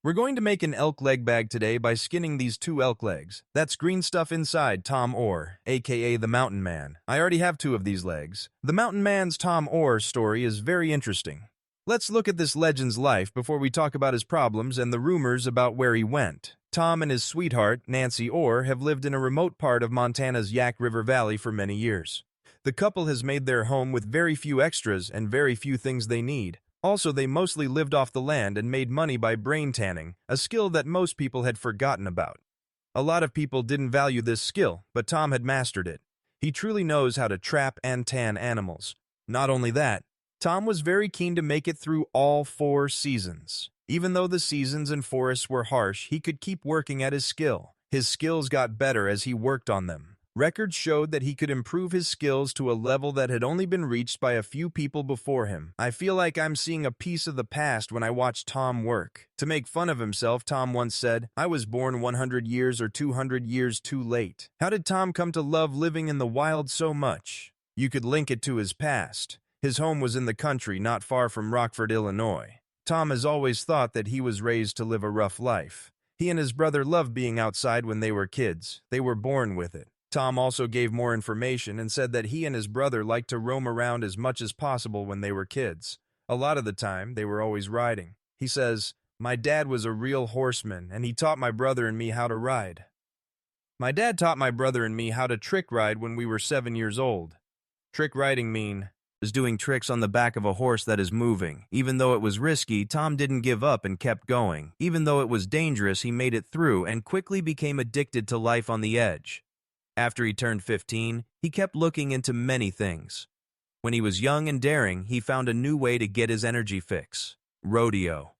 We're going to make an elk leg bag today by skinning these two elk legs. That's green stuff inside Tom Orr, aka the Mountain Man. I already have two of these legs. The Mountain Man's Tom Orr story is very interesting. Let's look at this legend's life before we talk about his problems and the rumors about where he went. Tom and his sweetheart, Nancy Orr, have lived in a remote part of Montana's Yak River Valley for many years. The couple has made their home with very few extras and very few things they need. Also, they mostly lived off the land and made money by brain tanning, a skill that most people had forgotten about. A lot of people didn't value this skill, but Tom had mastered it. He truly knows how to trap and tan animals. Not only that, Tom was very keen to make it through all 4 seasons. Even though the seasons and forests were harsh, he could keep working at his skill. His skills got better as he worked on them. Records showed that he could improve his skills to a level that had only been reached by a few people before him. I feel like I'm seeing a piece of the past when I watch Tom work. To make fun of himself, Tom once said, "I was born 100 years or 200 years too late." How did Tom come to love living in the wild so much? You could link it to his past. His home was in the country, not far from Rockford, Illinois. Tom has always thought that he was raised to live a rough life. He and his brother loved being outside when they were kids. They were born with it. Tom also gave more information and said that he and his brother liked to roam around as much as possible when they were kids. A lot of the time, they were always riding. He says, "My dad was a real horseman, and he taught my brother and me how to ride. My dad taught my brother and me how to trick ride when we were 7 years old." Trick riding is doing tricks on the back of a horse that is moving. Even though it was risky, Tom didn't give up and kept going. Even though it was dangerous, he made it through and quickly became addicted to life on the edge. After he turned 15, he kept looking into many things. When he was young and daring, he found a new way to get his energy fix: rodeo.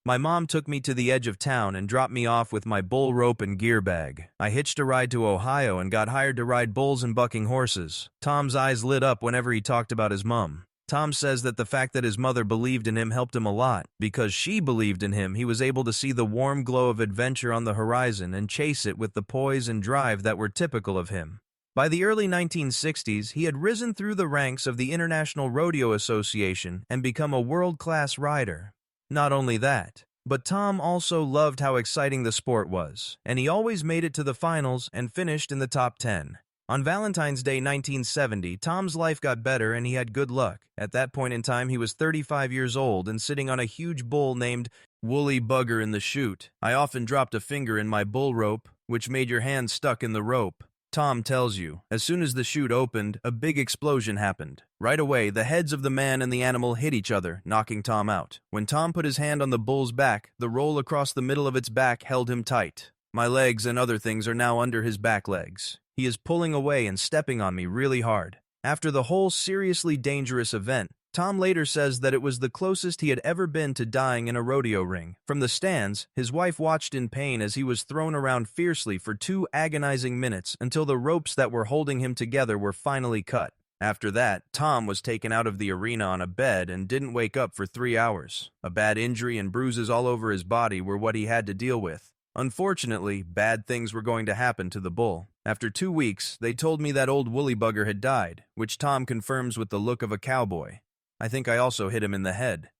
My mom took me to the edge of town and dropped me off with my bull rope and gear bag. I hitched a ride to Ohio and got hired to ride bulls and bucking horses. Tom's eyes lit up whenever he talked about his mom. Tom says that the fact that his mother believed in him helped him a lot. Because she believed in him, he was able to see the warm glow of adventure on the horizon and chase it with the poise and drive that were typical of him. By the early 1960s, he had risen through the ranks of the International Rodeo Association and become a world-class rider. Not only that, but Tom also loved how exciting the sport was, and he always made it to the finals and finished in the top 10. On Valentine's Day 1970, Tom's life got better and he had good luck. At that point in time, he was 35 years old and sitting on a huge bull named Woolly Bugger in the chute. I often dropped a finger in my bull rope, which made your hand stuck in the rope. Tom tells you, as soon as the chute opened, a big explosion happened. Right away, the heads of the man and the animal hit each other, knocking Tom out. When Tom put his hand on the bull's back, the roll across the middle of its back held him tight. My legs and other things are now under his back legs. He is pulling away and stepping on me really hard. After the whole seriously dangerous event, Tom later says that it was the closest he had ever been to dying in a rodeo ring. From the stands, his wife watched in pain as he was thrown around fiercely for 2 agonizing minutes until the ropes that were holding him together were finally cut. After that, Tom was taken out of the arena on a bed and didn't wake up for 3 hours. A bad injury and bruises all over his body were what he had to deal with. Unfortunately, bad things were going to happen to the bull. After 2 weeks, they told me that old Woolly Bugger had died, which Tom confirms with the look of a cowboy. I think I also hit him in the head.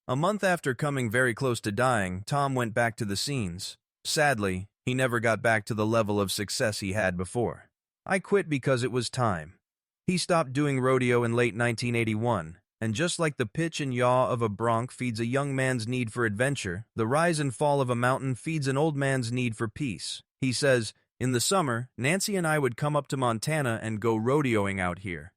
A month after coming very close to dying, Tom went back to the scenes. Sadly, he never got back to the level of success he had before. I quit because it was time. He stopped doing rodeo in late 1981. And just like the pitch and yaw of a bronc feeds a young man's need for adventure, the rise and fall of a mountain feeds an old man's need for peace. He says, "In the summer, Nancy and I would come up to Montana and go rodeoing out here."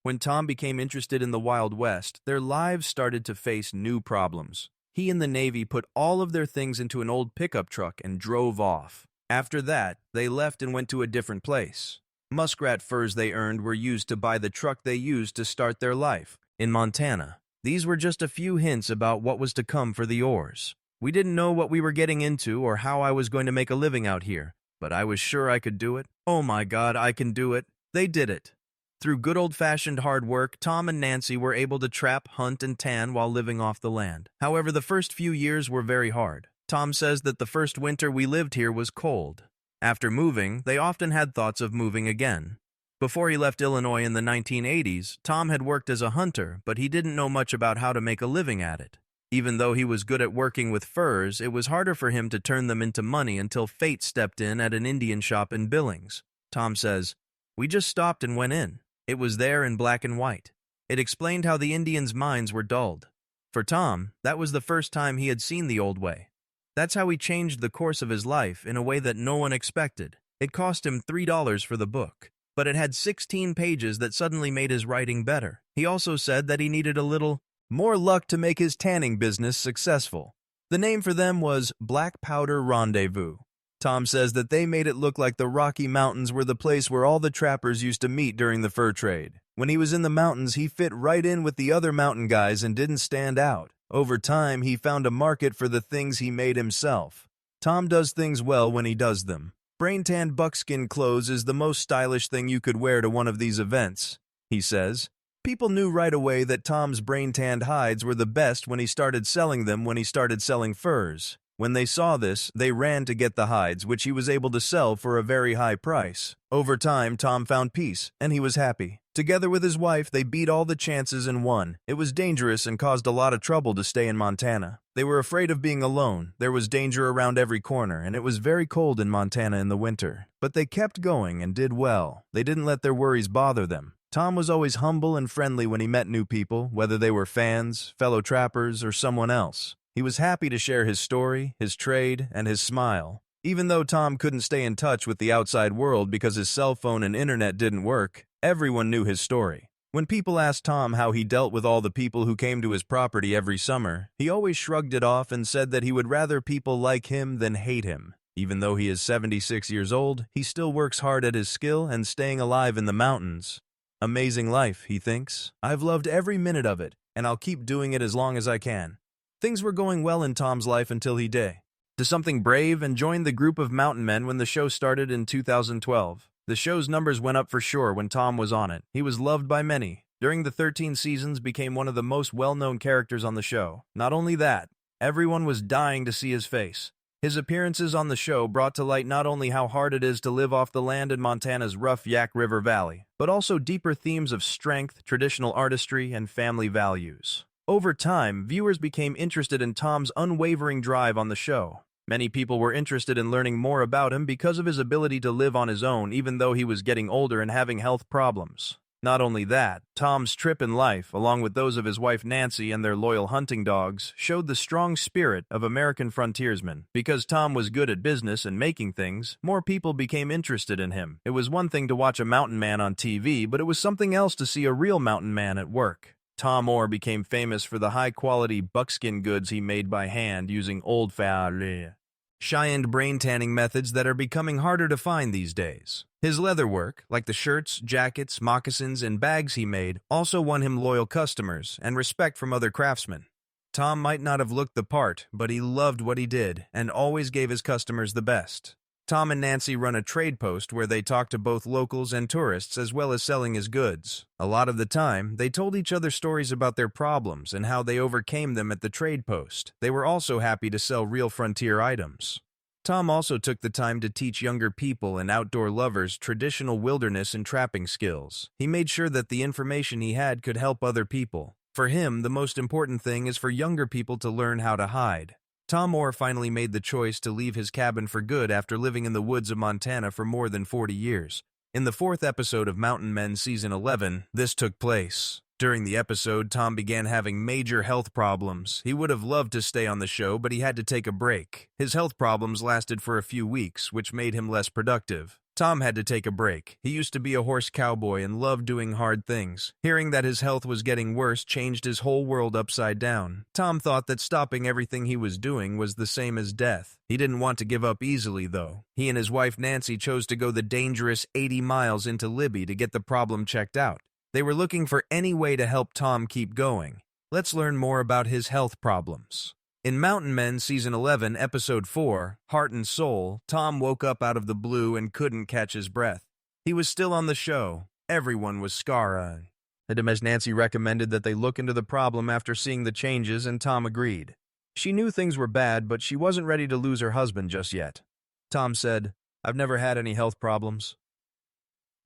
When Tom became interested in the Wild West, their lives started to face new problems. He and the Navy put all of their things into an old pickup truck and drove off. After that, they left and went to a different place. Muskrat furs they earned were used to buy the truck they used to start their life in Montana. These were just a few hints about what was to come for the Orrs. We didn't know what we were getting into or how I was going to make a living out here, but I was sure I could do it. Oh my God, I can do it. They did it. Through good old-fashioned hard work, Tom and Nancy were able to trap, hunt, and tan while living off the land. However, the first few years were very hard. Tom says that the first winter we lived here was cold. After moving, they often had thoughts of moving again. Before he left Illinois in the 1980s, Tom had worked as a hunter, but he didn't know much about how to make a living at it. Even though he was good at working with furs, it was harder for him to turn them into money until fate stepped in at an Indian shop in Billings. Tom says, "We just stopped and went in. It was there in black and white." It explained how the Indians' minds were dulled. For Tom, that was the first time he had seen the old way. That's how he changed the course of his life in a way that no one expected. It cost him $3 for the book, but it had 16 pages that suddenly made his writing better. He also said that he needed a little more luck to make his tanning business successful. The name for them was Black Powder Rendezvous. Tom says that they made it look like the Rocky Mountains were the place where all the trappers used to meet during the fur trade. When he was in the mountains, he fit right in with the other mountain guys and didn't stand out. Over time, he found a market for the things he made himself. Tom does things well when he does them. Brain-tanned buckskin clothes is the most stylish thing you could wear to one of these events, he says. People knew right away that Tom's brain-tanned hides were the best when he started selling them when he started selling furs. When they saw this, they ran to get the hides, which he was able to sell for a very high price. Over time, Tom found peace, and he was happy. Together with his wife, they beat all the chances and won. It was dangerous and caused a lot of trouble to stay in Montana. They were afraid of being alone. There was danger around every corner, and it was very cold in Montana in the winter. But they kept going and did well. They didn't let their worries bother them. Tom was always humble and friendly when he met new people, whether they were fans, fellow trappers, or someone else. He was happy to share his story, his trade, and his smile. Even though Tom couldn't stay in touch with the outside world because his cell phone and internet didn't work, everyone knew his story. When people asked Tom how he dealt with all the people who came to his property every summer, he always shrugged it off and said that he would rather people like him than hate him. Even though he is 76 years old, he still works hard at his skill and staying alive in the mountains. Amazing life, he thinks. I've loved every minute of it, and I'll keep doing it as long as I can. Things were going well in Tom's life until he did something brave and joined the group of mountain men when the show started in 2012. The show's numbers went up for sure when Tom was on it. He was loved by many. During the 13 seasons, became one of the most well-known characters on the show. Not only that, everyone was dying to see his face. His appearances on the show brought to light not only how hard it is to live off the land in Montana's rough Yak River Valley, but also deeper themes of strength, traditional artistry, and family values. Over time, viewers became interested in Tom's unwavering drive on the show. Many people were interested in learning more about him because of his ability to live on his own even though he was getting older and having health problems. Not only that, Tom's trip in life, along with those of his wife Nancy and their loyal hunting dogs, showed the strong spirit of American frontiersmen. Because Tom was good at business and making things, more people became interested in him. It was one thing to watch a mountain man on TV, but it was something else to see a real mountain man at work. Tom Orr became famous for the high-quality buckskin goods he made by hand using old-fashioned brain tanning methods that are becoming harder to find these days. His leather work, like the shirts, jackets, moccasins, and bags he made, also won him loyal customers and respect from other craftsmen. Tom might not have looked the part, but he loved what he did and always gave his customers the best. Tom and Nancy run a trade post where they talk to both locals and tourists as well as selling his goods. A lot of the time, they told each other stories about their problems and how they overcame them at the trade post. They were also happy to sell real frontier items. Tom also took the time to teach younger people and outdoor lovers traditional wilderness and trapping skills. He made sure that the information he had could help other people. For him, the most important thing is for younger people to learn how to hide. Tom Orr finally made the choice to leave his cabin for good after living in the woods of Montana for more than 40 years. In the 4th episode of Mountain Men Season 11, this took place. During the episode, Tom began having major health problems. He would have loved to stay on the show, but he had to take a break. His health problems lasted for a few weeks, which made him less productive. Tom had to take a break. He used to be a horse cowboy and loved doing hard things. Hearing that his health was getting worse changed his whole world upside down. Tom thought that stopping everything he was doing was the same as death. He didn't want to give up easily, though. He and his wife Nancy chose to go the dangerous 80 miles into Libby to get the problem checked out. They were looking for any way to help Tom keep going. Let's learn more about his health problems. In Mountain Men Season 11, Episode 4, Heart and Soul, Tom woke up out of the blue and couldn't catch his breath. He was still on the show. Everyone was scarring. As Nancy recommended that they look into the problem after seeing the changes, and Tom agreed. She knew things were bad, but she wasn't ready to lose her husband just yet. Tom said, "I've never had any health problems.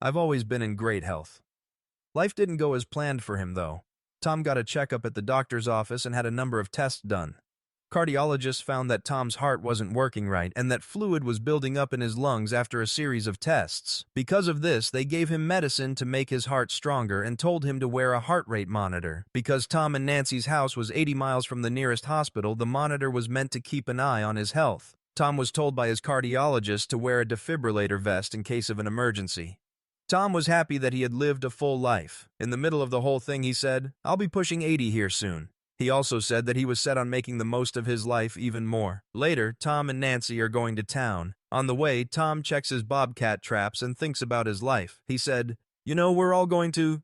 I've always been in great health." Life didn't go as planned for him, though. Tom got a checkup at the doctor's office and had a number of tests done. Cardiologists found that Tom's heart wasn't working right and that fluid was building up in his lungs after a series of tests. Because of this, they gave him medicine to make his heart stronger and told him to wear a heart rate monitor. Because Tom and Nancy's house was 80 miles from the nearest hospital, the monitor was meant to keep an eye on his health. Tom was told by his cardiologist to wear a defibrillator vest in case of an emergency. Tom was happy that he had lived a full life. In the middle of the whole thing, he said, "I'll be pushing 80 here soon." He also said that he was set on making the most of his life even more. Later, Tom and Nancy are going to town. On the way, Tom checks his bobcat traps and thinks about his life. He said, "You know, we're all going to